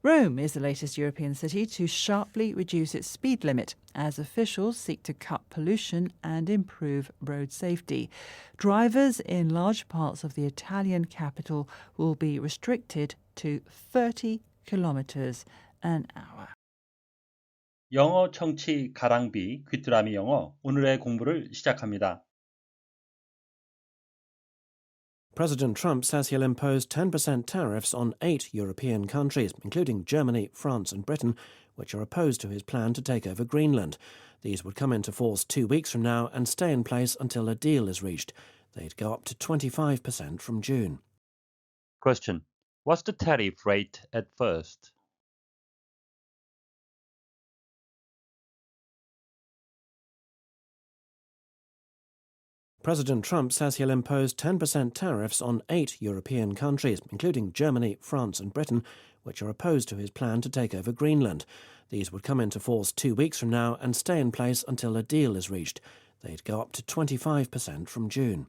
Rome is the latest European city to sharply reduce its speed limit as officials seek to cut pollution and improve road safety. Drivers in large parts of the Italian capital will be restricted to 30 kilometers an hour. 영어 청취 가랑비 귀뚜라미 영어 오늘의 공부를 시작합니다. President Trump says he'll impose 10% tariffs on 8 European countries, including Germany, France and Britain, which are opposed to his plan to take over Greenland. These would come into force 2 weeks from now and stay in place until a deal is reached. They'd go up to 25% from June. Question. What's the tariff rate at first? President Trump says he'll impose 10% tariffs on 8 European countries, including Germany, France and Britain, which are opposed to his plan to take over Greenland. These would come into force 2 weeks from now and stay in place until a deal is reached. They'd go up to 25% from June.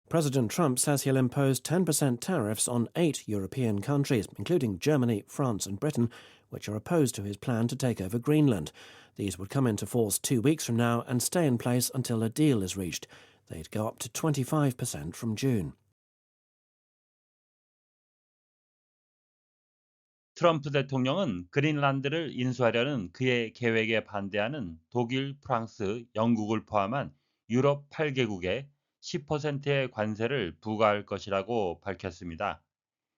President Trump says he'll impose 10% tariffs on 8 European countries, including Germany, France and Britain, which are opposed to his plan to take over Greenland. These would come into force 2 weeks from now and stay in place until a deal is reached. They'd go up to 25% from June. 트럼프 대통령은 그린란드를 인수하려는 그의 계획에 반대하는 독일, 프랑스, 영국을 포함한 유럽 8개국에 10%의 관세를 부과할 것이라고 밝혔습니다.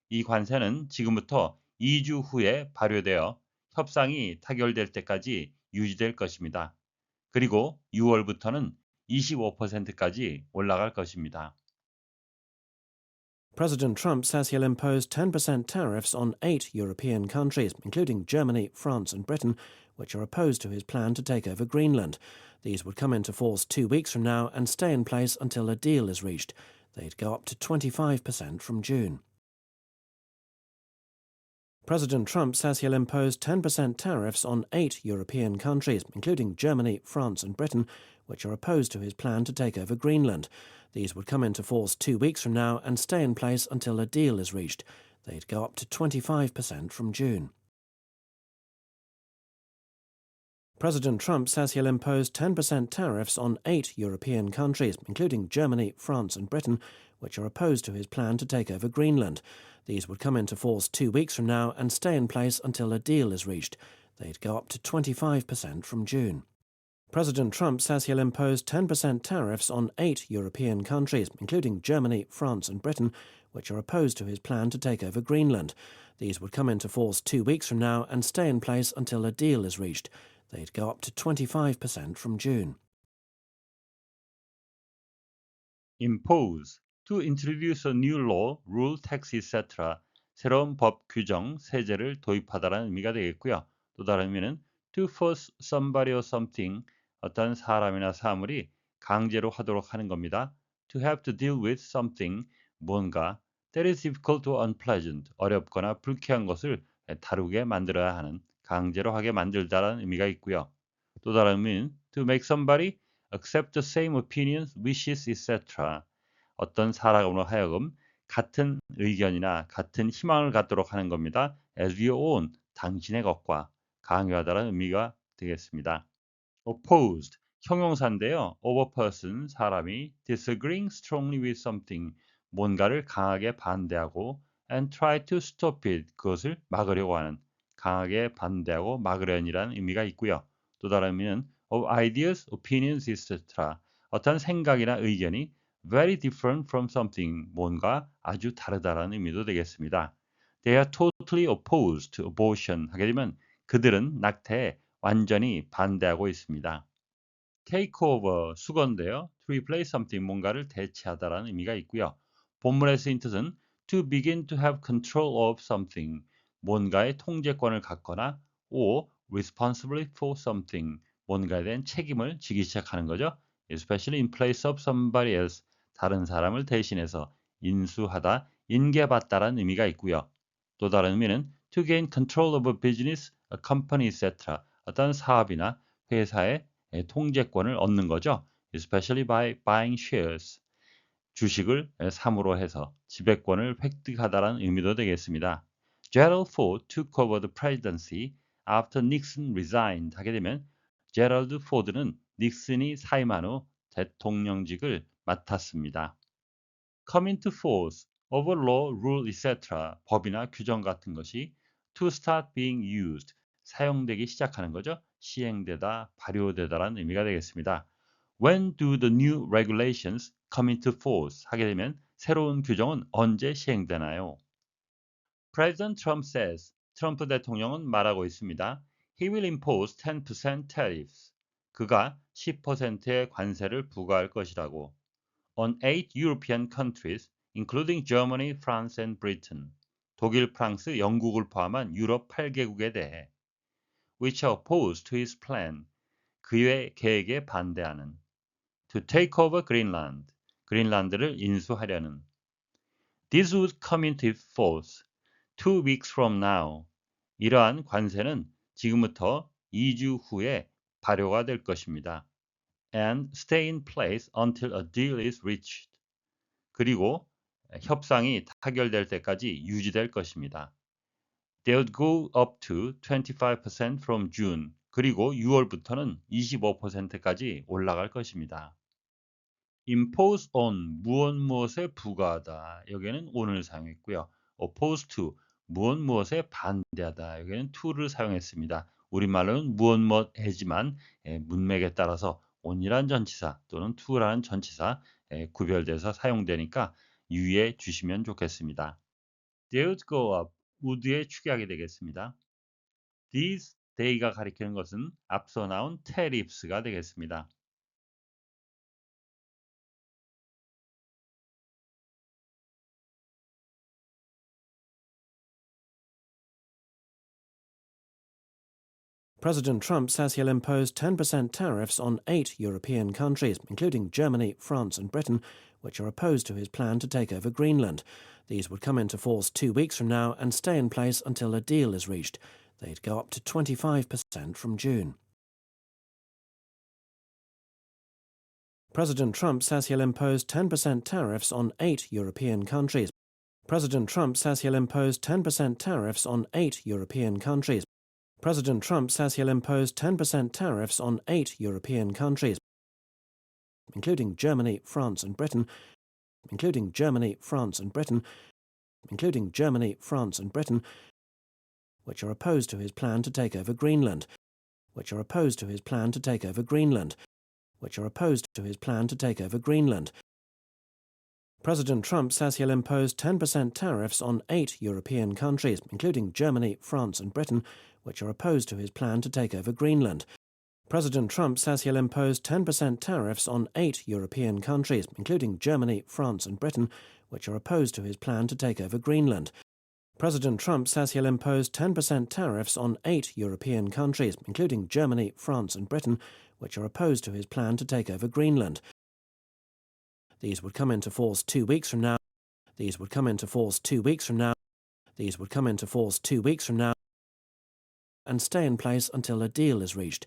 이 관세는 지금부터 2주 후에 발효되어 협상이 타결될 때까지 유지될 것입니다. 그리고 6월부터는 25%까지 올라갈 것입니다. President Trump says he'll impose 10% tariffs on 8 European countries, including Germany, France and Britain, which are opposed to his plan to take over Greenland. These would come into force 2 weeks from now and stay in place until a deal is reached. They'd go up to 25% from June. President Trump says he'll impose 10% tariffs on 8 European countries, including Germany, France and Britain, which are opposed to his plan to take over Greenland. These would come into force 2 weeks from now and stay in place until a deal is reached. They'd go up to 25% from June. President Trump says he'll impose 10% tariffs on 8 European countries, including Germany, France and Britain, which are opposed to his plan to take over Greenland. These would come into force 2 weeks from now and stay in place until a deal is reached. They'd go up to 25% from June. President Trump says he'll impose 10% tariffs on 8 European countries, including Germany, France and Britain, which are opposed to his plan to take over Greenland. These would come into force 2 weeks from now and stay in place until a deal is reached. They'd go up to 25% from June. Impose. To introduce a new law, rule, tax, etc. 새로운 법, 규정, 세제를 도입하다라는 의미가 되겠고요. 또 다른 의미는 to force somebody or something, 어떤 사람이나 사물이 강제로 하도록 하는 겁니다. To have to deal with something, 뭔가 that is difficult or unpleasant, 어렵거나 불쾌한 것을 다루게 만들어야 하는, 강제로 하게 만들다라는 의미가 있고요. 또 다른 의미는 to make somebody accept the same opinions, wishes, etc. 어떤 사람으로 하여금 같은 의견이나 같은 희망을 갖도록 하는 겁니다. as your own, 당신의 것과 강요하다라는 의미가 되겠습니다. opposed, 형용사인데요. of a person, 사람이 disagreeing strongly with something, 뭔가를 강하게 반대하고 and try to stop it, 그것을 막으려고 하는, 강하게 반대하고 막으려니라는 의미가 있고요. 또 다른 의미는 of ideas, opinions, etc. 어떤 생각이나 의견이 very different from something, 뭔가 아주 다르다라는 의미도 되겠습니다. They are totally opposed to abortion. 하게 되면 그들은 낙태에 완전히 반대하고 있습니다. take over, 수거인데요. to replace something, 뭔가를 대체하다라는 의미가 있고요. 본문의 쓰인 뜻은 to begin to have control of something, 뭔가의 통제권을 갖거나 or responsibility for something, 뭔가에 대한 책임을 지기 시작하는 거죠. especially in place of somebody else, 다른 사람을 대신해서 인수하다, 인계받다라는 의미가 있고요. 또 다른 의미는 to gain control of a business, a company, etc. 어떤 사업이나 회사의 통제권을 얻는 거죠. especially by buying shares. 주식을 3으로 해서 지배권을 획득하다라는 의미도 되겠습니다. Gerald Ford took over the presidency after Nixon resigned 하게 되면 제럴드 포드는 닉슨이 사임한 후 대통령직을 맡았습니다. Come into force, over law, rule, etc. 법이나 규정 같은 것이 to start being used, 사용되기 시작하는 거죠. 시행되다, 발효되다라는 의미가 되겠습니다. When do the new regulations come into force? 하게 되면 새로운 규정은 언제 시행되나요? President Trump says, 트럼프 대통령은 말하고 있습니다. He will impose 10% tariffs. 그가 10%의 관세를 부과할 것이라고. On 8 European countries, including Germany, France and Britain. 독일, 프랑스, 영국을 포함한 유럽 8개국에 대해 which are opposed to his plan. 그의 계획에 반대하는 to take over Greenland. 그린란드를 인수하려는 This would come into force 2 weeks from now. 이러한 관세는 지금부터 2주 후에 발효가 될 것입니다. And stay in place until a deal is reached. 그리고 협상이 타결될 때까지 유지될 것입니다. They would go up to 25% from June. 그리고 6월부터는 25%까지 올라갈 것입니다. impose on, 무엇에 부과하다. 여기에는 on을 사용했고요. oppose to, 무엇에 반대하다. 여기에는 to를 사용했습니다. 우리말로는 무엇이지만 문맥에 따라서 on이란 전치사 또는 to라는 전치사 구별돼서 사용되니까 유의해 주시면 좋겠습니다. They would go up, would의 축약이 되겠습니다. These, they가 가리키는 것은 앞서 나온 tariffs가 되겠습니다. President Trump says he'll impose 10% tariffs on 8 European countries, including Germany, France and Britain, which are opposed to his plan to take over Greenland. These would come into force 2 weeks from now and stay in place until a deal is reached. They'd go up to 25% from June. President Trump says he'll impose 10% tariffs on 8 European countries. President Trump says he'll impose 10% tariffs on 8 European countries. President Trump says he'll impose 10% tariffs on 8 European countries, including Germany, France and Britain, including Germany, France and Britain, including Germany, France and Britain, which are opposed to his plan to take over Greenland, which are opposed to his plan to take over Greenland, which are opposed to his plan to take over Greenland. President Trump says he'll impose 10% tariffs on 8 European countries, including Germany, France and Britain, which are opposed to his plan to take over Greenland. President Trump says he'll impose 10% tariffs on 8 European countries, including Germany, France and Britain, which are opposed to his plan to take over Greenland. President Trump says he'll impose 10% tariffs on 8 European countries, including Germany, France and Britain, which are opposed to his plan to take over Greenland. These would come into force 2 weeks from now. These would come into force 2 weeks from now. These would come into force 2 weeks from now and stay in place until a deal is reached.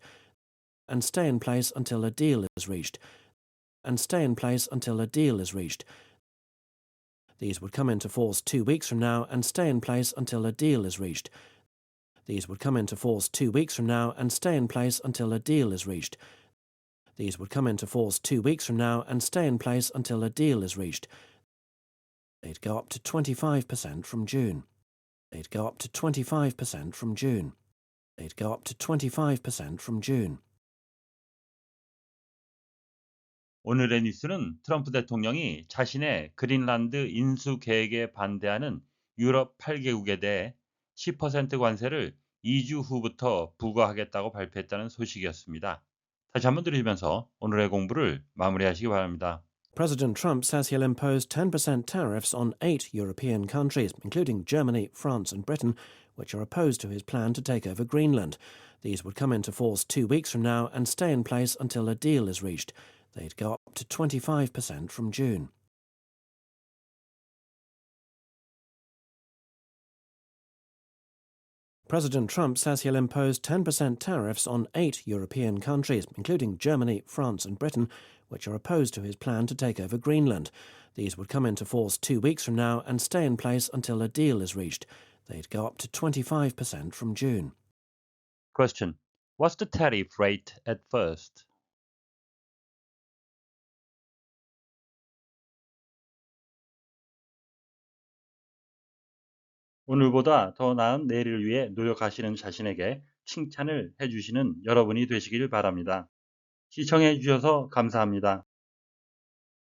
And stay in place until a deal is reached. And stay in place until a deal is reached. These would come into force 2 weeks from now and stay in place until a deal is reached. These would come into force 2 weeks from now and stay in place until a deal is reached. These would come into force 2 weeks from now and stay in place until a deal is reached. They'd go up to 25% from June. They'd go up to 25% from June. They'd go up to 25% from June. 오늘의 뉴스는 트럼프 대통령이 자신의 그린란드 인수 계획에 반대하는 유럽 8개국에 대해 10% 관세를 2주 후부터 부과하겠다고 발표했다는 소식이었습니다. 다시 한번 들으시면서 오늘의 공부를 마무리하시기 바랍니다. President Trump says he'll impose 10% tariffs on 8 European countries, including Germany, France and Britain, which are opposed to his plan to take over Greenland. These would come into force 2 weeks from now and stay in place until a deal is reached. They'd go up to 25% from June. President Trump says he'll impose 10% tariffs on 8 European countries, including Germany, France and Britain, which are opposed to his plan to take over Greenland. These would come into force 2 weeks from now and stay in place until a deal is reached. They'd go up to 25% from June. Question. What's the tariff rate at first? 오늘보다 더 나은 내일을 위해 노력하시는 자신에게 칭찬을 해주시는 여러분이 되시길 바랍니다. 시청해 주셔서 감사합니다.